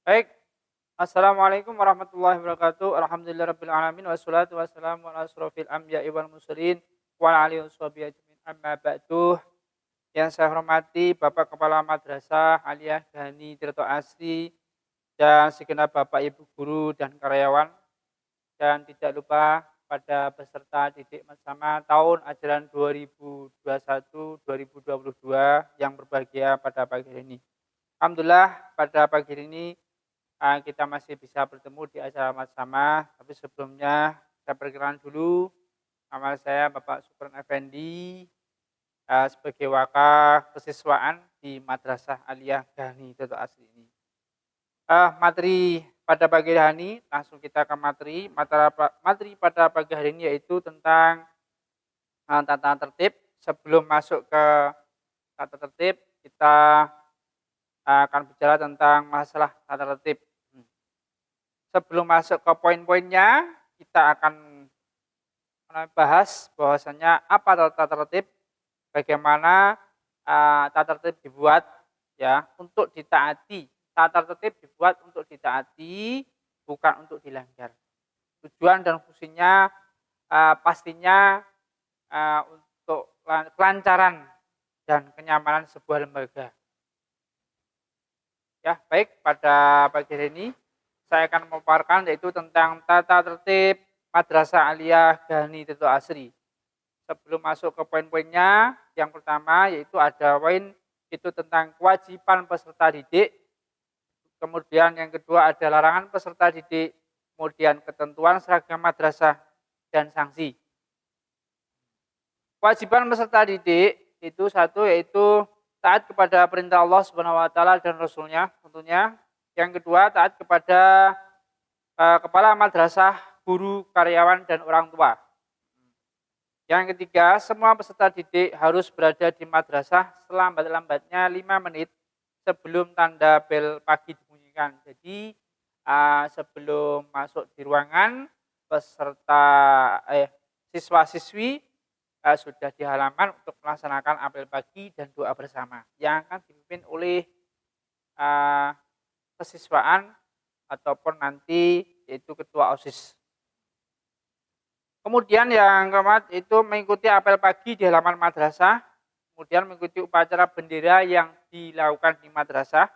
Baik, assalamualaikum warahmatullahi wabarakatuh. Alhamdulillahirabbil alamin wassalatu wassalamu ala asrofil anbiya'i wal mursalin wa ala alihi washabihi ajmain. Amma ba'du. Yang saya hormati Bapak Kepala Madrasah Aliyah Gani Tirto Asri dan segenap Bapak Ibu guru dan karyawan, dan tidak lupa pada peserta didik bersama tahun ajaran 2021-2022 yang berbahagia pada pagi hari ini. Alhamdulillah pada pagi hari ini kita masih bisa bertemu di acara bersama, tapi sebelumnya saya perkenalkan dulu, nama saya Bapak Sukron Effendi, sebagai wakil kesiswaan di Madrasah Aliyah Gani Tirto Asri ini. Materi pada pagi hari ini, langsung kita ke materi. Materi pada pagi hari ini yaitu tentang tata tertib. Sebelum masuk ke tata tertib, kita akan bicara tentang masalah tata tertib. Sebelum masuk ke poin-poinnya, kita akan bahas bahwasanya apa tata tertib, bagaimana tata tertib dibuat ya untuk ditaati. Tata tertib dibuat untuk ditaati, bukan untuk dilanggar. Tujuan dan fungsinya pastinya untuk kelancaran dan kenyamanan sebuah lembaga. Ya, baik, pada pagi hari ini saya akan memaparkan yaitu tentang tata tertib Madrasah Aliyah Gani Tirto Asri. Sebelum masuk ke poin-poinnya, yang pertama yaitu ada poin itu tentang kewajiban peserta didik. Kemudian yang kedua ada larangan peserta didik, kemudian ketentuan seragam madrasah dan sanksi. Kewajiban peserta didik itu satu yaitu taat kepada perintah Allah Subhanahu wa taala dan Rasulnya tentunya. Yang kedua, taat kepada kepala madrasah, guru, karyawan, dan orang tua. Yang ketiga, semua peserta didik harus berada di madrasah selambat-lambatnya 5 menit sebelum tanda bel pagi dibunyikan. Jadi sebelum masuk di ruangan, siswa-siswi sudah di halaman untuk melaksanakan apel pagi dan doa bersama yang akan dipimpin oleh kesiswaan ataupun nanti yaitu ketua OSIS. Kemudian yang keempat itu mengikuti apel pagi di halaman madrasah, kemudian mengikuti upacara bendera yang dilakukan di madrasah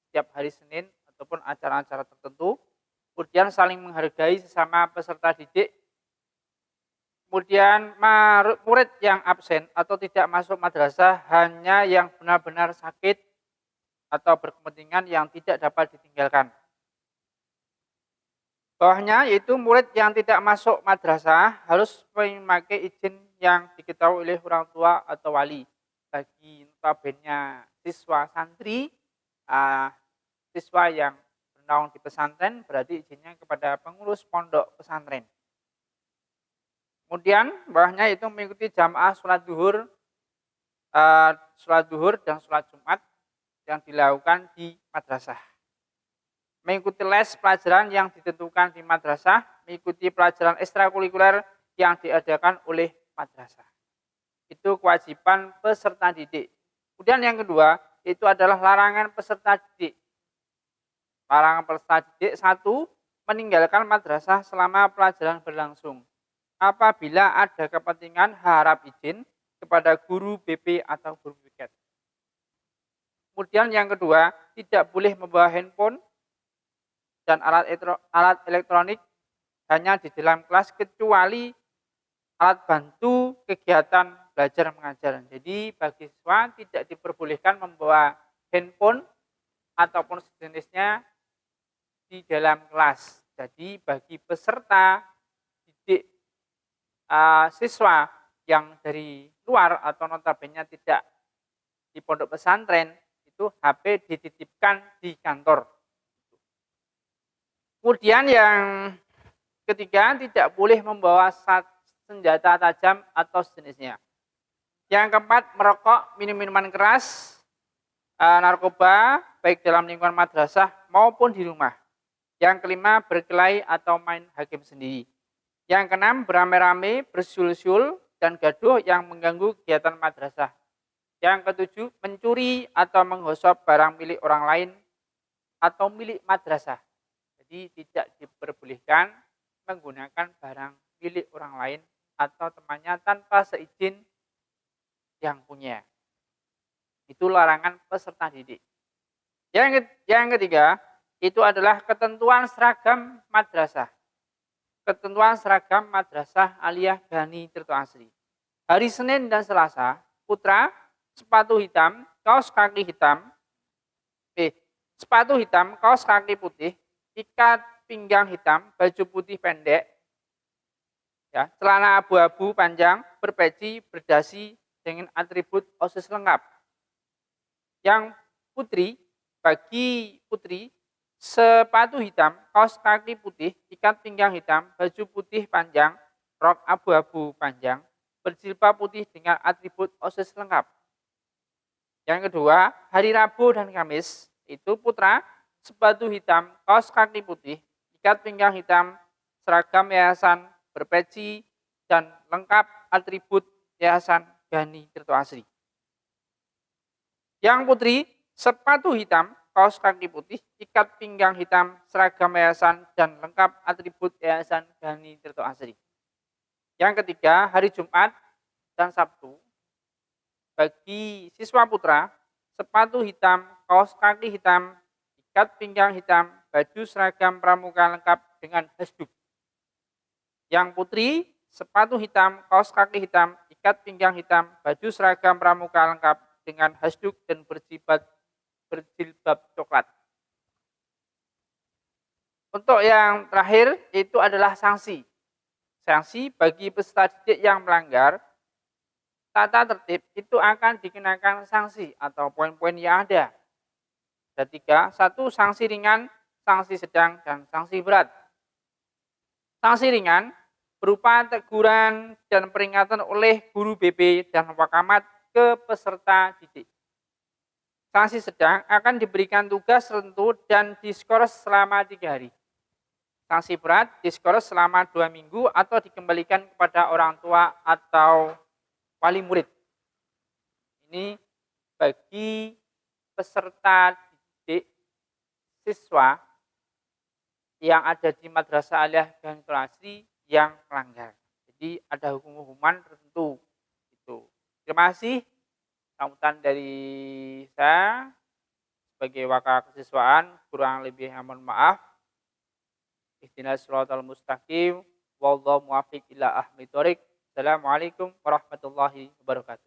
setiap hari Senin ataupun acara-acara tertentu, kemudian saling menghargai sesama peserta didik, kemudian murid yang absen atau tidak masuk madrasah hanya yang benar-benar sakit atau berkepentingan yang tidak dapat ditinggalkan. Bawahnya yaitu murid yang tidak masuk madrasah harus memakai izin yang diketahui oleh orang tua atau wali. Bagi notabene siswa santri, siswa yang bernaung di pesantren berarti izinnya kepada pengurus pondok pesantren. Kemudian bawahnya itu mengikuti jamaah sholat duhur dan sholat Jumat yang dilakukan di madrasah. Mengikuti les pelajaran yang ditentukan di madrasah, mengikuti pelajaran ekstrakurikuler yang diadakan oleh madrasah. Itu kewajiban peserta didik. Kemudian yang kedua, itu adalah larangan peserta didik. Larangan peserta didik, satu, meninggalkan madrasah selama pelajaran berlangsung. Apabila ada kepentingan harap izin kepada guru BP atau guru piket. Kemudian yang kedua, tidak boleh membawa handphone dan alat elektronik hanya di dalam kelas kecuali alat bantu kegiatan belajar mengajar. Jadi bagi siswa tidak diperbolehkan membawa handphone ataupun sejenisnya di dalam kelas. Jadi bagi peserta didik siswa yang dari luar atau notabene tidak di pondok pesantren, itu HP dititipkan di kantor. Kemudian yang ketiga, tidak boleh membawa senjata tajam atau sejenisnya. Yang keempat, merokok, minum minuman keras, narkoba, baik dalam lingkungan madrasah maupun di rumah. Yang kelima, berkelahi atau main hakim sendiri. Yang keenam, beramai-ramai, bersul-sul, dan gaduh yang mengganggu kegiatan madrasah. Yang ketujuh, mencuri atau menggosok barang milik orang lain. atau milik madrasah. Jadi tidak diperbolehkan menggunakan barang milik orang lain atau temannya tanpa seizin yang punya. Itu larangan peserta didik. Yang ketiga, itu adalah ketentuan seragam madrasah. Ketentuan seragam madrasah aliyah Bani Tirto Asri. Hari Senin dan Selasa, putra sepatu hitam, kaos kaki hitam, sepatu hitam, kaos kaki putih, ikat pinggang hitam, baju putih pendek, ya, celana abu-abu panjang, berpeci, berdasi dengan atribut OSIS lengkap. Yang putri, bagi putri, sepatu hitam, kaos kaki putih, ikat pinggang hitam, baju putih panjang, rok abu-abu panjang, berjilbab putih dengan atribut OSIS lengkap. Yang kedua, hari Rabu dan Kamis, itu putra, sepatu hitam, kaos kaki putih, ikat pinggang hitam, seragam yayasan, berpeci, dan lengkap atribut yayasan Bani Tirto Asri. Yang putri, sepatu hitam, kaos kaki putih, ikat pinggang hitam, seragam yayasan, dan lengkap atribut yayasan Bani Tirto Asri. Yang ketiga, hari Jumat dan Sabtu, bagi siswa putra, sepatu hitam, kaos kaki hitam, ikat pinggang hitam, baju seragam pramuka lengkap dengan hasduk. Yang putri, sepatu hitam, kaos kaki hitam, ikat pinggang hitam, baju seragam pramuka lengkap dengan hasduk dan berjilbab coklat. Untuk yang terakhir itu adalah sanksi. Sanksi bagi peserta didik yang melanggar tata tertib itu akan dikenakan sanksi atau poin-poin yang ada. Ada 3, 1 sanksi ringan, sanksi sedang, dan sanksi berat. Sanksi ringan berupa teguran dan peringatan oleh guru BB dan wakamat ke peserta didik. Sanksi sedang akan diberikan tugas tertentu dan diskors selama 3 hari. Sanksi berat diskors selama 2 minggu atau dikembalikan kepada orang tua atau wali murid. Ini bagi peserta didik siswa yang ada di Madrasah Aliyah Bani Tirto Asri yang melanggar. Jadi ada hukuman tertentu. Itu. Terima kasih. Sambutan dari saya sebagai wakil kesiswaan, kurang lebih mohon maaf. Ihdinas shiratal mustaqim, wallahu muwaffiq ila ahli thoriq. Assalamualaikum warahmatullahi wabarakatuh.